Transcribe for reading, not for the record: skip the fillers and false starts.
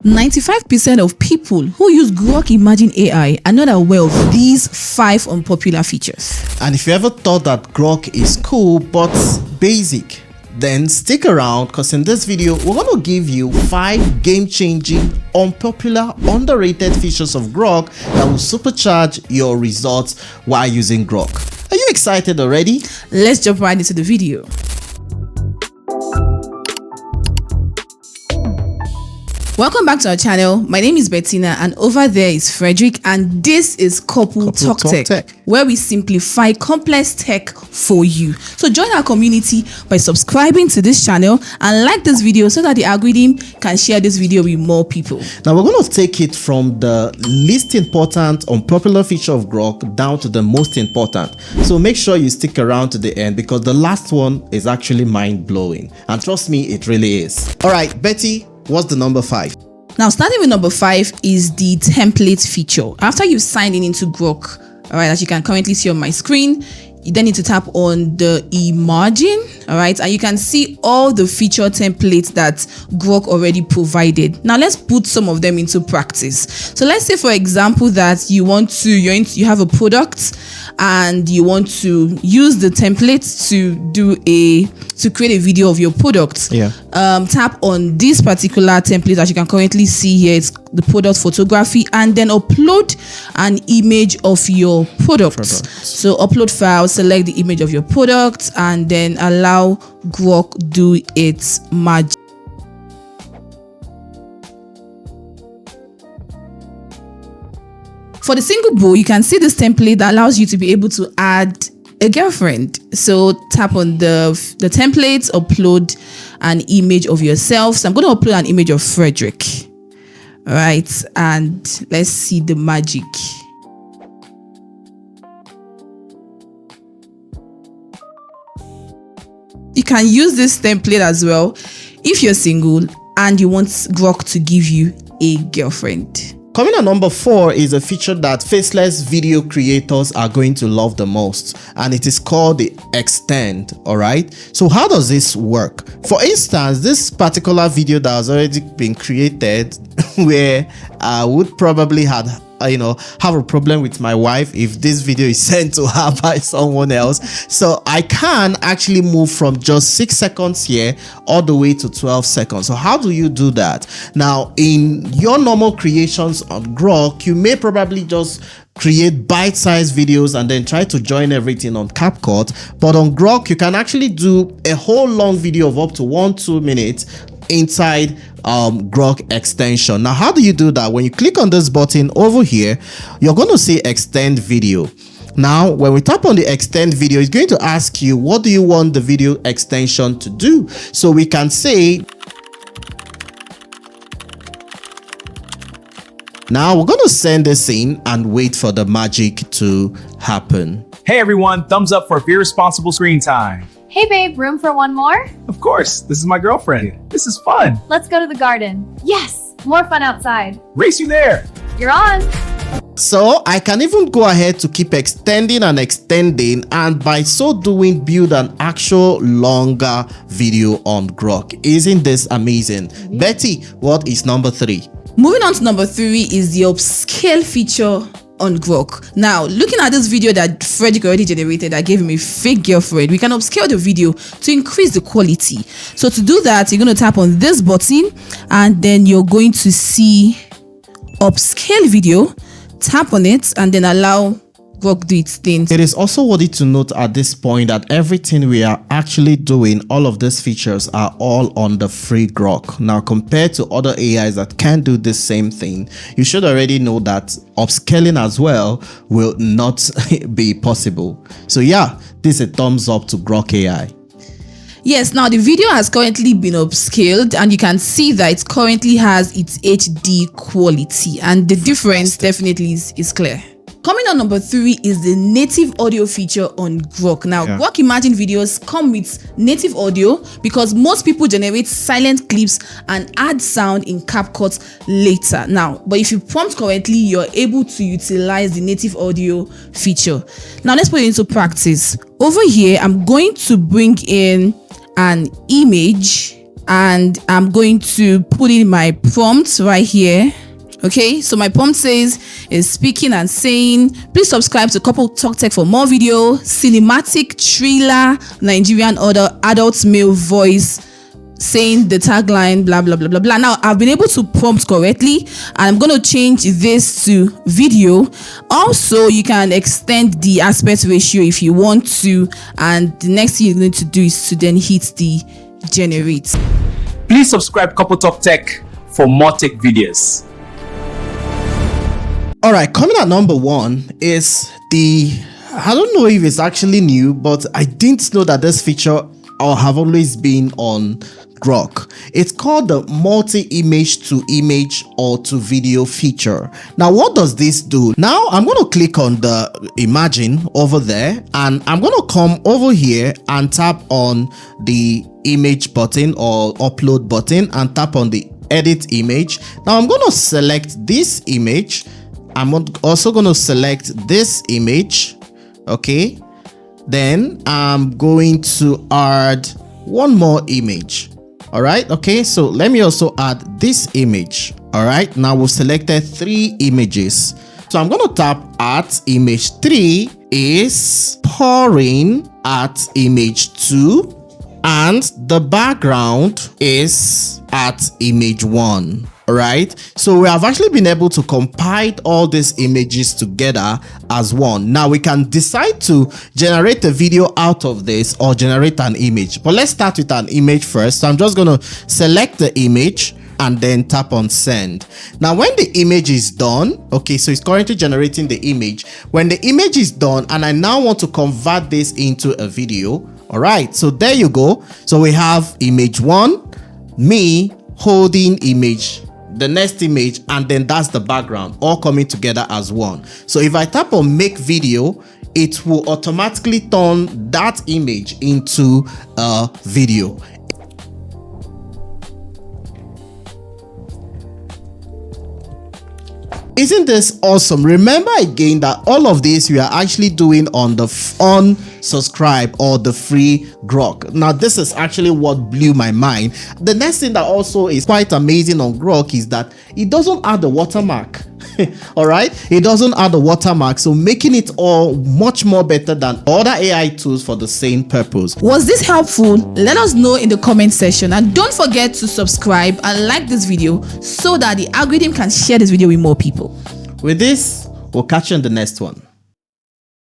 95% of people who use Grok Imagine AI are not aware of these 5 unpopular features. And if you ever thought that Grok is cool but basic, then stick around, because in this video we're going to give you 5 game-changing, unpopular, underrated features of Grok that will supercharge your results while using Grok. Are you excited already? Let's jump right into the video. Welcome back to our channel. My name is Bettina and over there is Fredrick, and this is Couple Talk Tech, where we simplify complex tech for you. So join our community by subscribing to this channel and like this video so that the algorithm can share this video with more people. Now we're going to take it from the least important unpopular feature of Grok down to the most important. So make sure you stick around to the end, because the last one is actually mind-blowing, and trust me, it really is. All right, Betty, what's the number 5? Now, starting with number 5 is the template feature. After you've signed in into Grok, all right, as you can currently see on my screen, you then need to tap on the Imagine, all right, and you can see all the feature templates that Grok already provided. Now, let's put some of them into practice. So let's say, for example, that you have a product and you want to use the template to create a video of your product. Yeah. Tap on this particular template, as you can currently see here. It's the product photography, and then upload an image of your product. So upload file, select the image of your product, and then allow Grok do its magic. For the single bow, you can see this template that allows you to be able to add a girlfriend. So tap on the templates, upload an image of yourself. So I'm going to upload an image of Fredrick. All right, and let's see the magic. You can use this template as well if you're single and you want Grok to give you a girlfriend. Coming at number 4 is a feature that faceless video creators are going to love the most, and it is called the extend. All right, so how does this work? For instance, this particular video that has already been created where I would probably have a problem with my wife if this video is sent to her by someone else. So I can actually move from just 6 seconds here all the way to 12 seconds. So how do you do that? Now, in your normal creations on Grok, you may probably just create bite-sized videos and then try to join everything on CapCut. But on Grok, you can actually do a whole long video of up to 1-2 minutes inside Grok extension. Now, how do you do that? When you click on this button over here, you're going to see extend video. Now, when we tap on the extend video, it's going to ask you, what do you want the video extension to do? So we can say, now we're going to send this in and wait for the magic to happen. Hey everyone, thumbs up for irresponsible screen time. Hey babe, room for one more? Of course, this is my girlfriend. This is fun. Let's go to the garden. Yes, more fun outside. Race you there. You're on. So I can even go ahead to keep extending and extending, and by so doing build an actual longer video on Grok. Isn't this amazing? Betty, what is number 3? Moving on to number 3 is the upscale feature on Grok. Now, looking at this video that Fredrick already generated that gave him a fake girlfriend, we can upscale the video to increase the quality. So to do that, you're going to tap on this button and then you're going to see upscale video. Tap on it and then allow Grok do its thing. It is also worthy to note at this point that everything we are actually doing, all of these features are all on the free Grok. Now, compared to other AIs that can do the same thing, you should already know that upscaling as well will not be possible. So yeah, this is a thumbs up to Grok AI. Yes, now the video has currently been upscaled and you can see that it currently has its HD quality, and the difference definitely is clear. Coming on number 3 is the native audio feature on Grok. Now, Grok Imagine videos come with native audio because most people generate silent clips and add sound in CapCut later. Now, but if you prompt correctly, you're able to utilize the native audio feature. Now, let's put it into practice. Over here, I'm going to bring in an image and I'm going to put in my prompt right here. Okay, so my prompt is speaking and saying, please subscribe to Couple Talk Tech for more video, cinematic thriller, Nigerian other adult male voice, saying the tagline, blah blah blah blah blah. Now I've been able to prompt correctly, and I'm going to change this to video. Also, you can extend the aspect ratio if you want to, and the next thing you need to do is to then hit the generate. Please subscribe Couple Talk Tech for more tech videos. All right, coming at number 1 is I don't know if it's actually new, but I didn't know that this feature or have always been on Grok. It's called the multi-image to image or to video feature. Now, what does this do? Now, I'm going to click on the imagine over there, and I'm going to come over here and tap on the image button or upload button and tap on the edit image. Now, I'm going to select this image. I'm also going to select this image. Okay. Then I'm going to add one more image. All right. Okay. So let me also add this image. All right. Now we've selected 3 images. So I'm going to tap at image 3 is pouring at image 2, and the background is at image 1. All right, so we have actually been able to compile all these images together as one. Now we can decide to generate a video out of this or generate an image, but let's start with an image first. So I'm just going to select the image and then tap on send. Now when the image is done, okay, so it's currently generating the image. When the image is done and I now want to convert this into a video, all right, so there you go. So we have image 1, me holding image, the next image, and then that's the background, all coming together as one. So if I tap on make video, it will automatically turn that image into a video. Isn't this awesome? Remember again that all of this we are actually doing on the subscribe or the free Grok. Now this is actually what blew my mind. The next thing that also is quite amazing on Grok is that it doesn't add the watermark. All right, it doesn't add the watermark, so making it all much more better than other AI tools for the same purpose. Was this helpful? Let us know in the comment section, and don't forget to subscribe and like this video so that the algorithm can share this video with more people. With this, we'll catch you in the next one.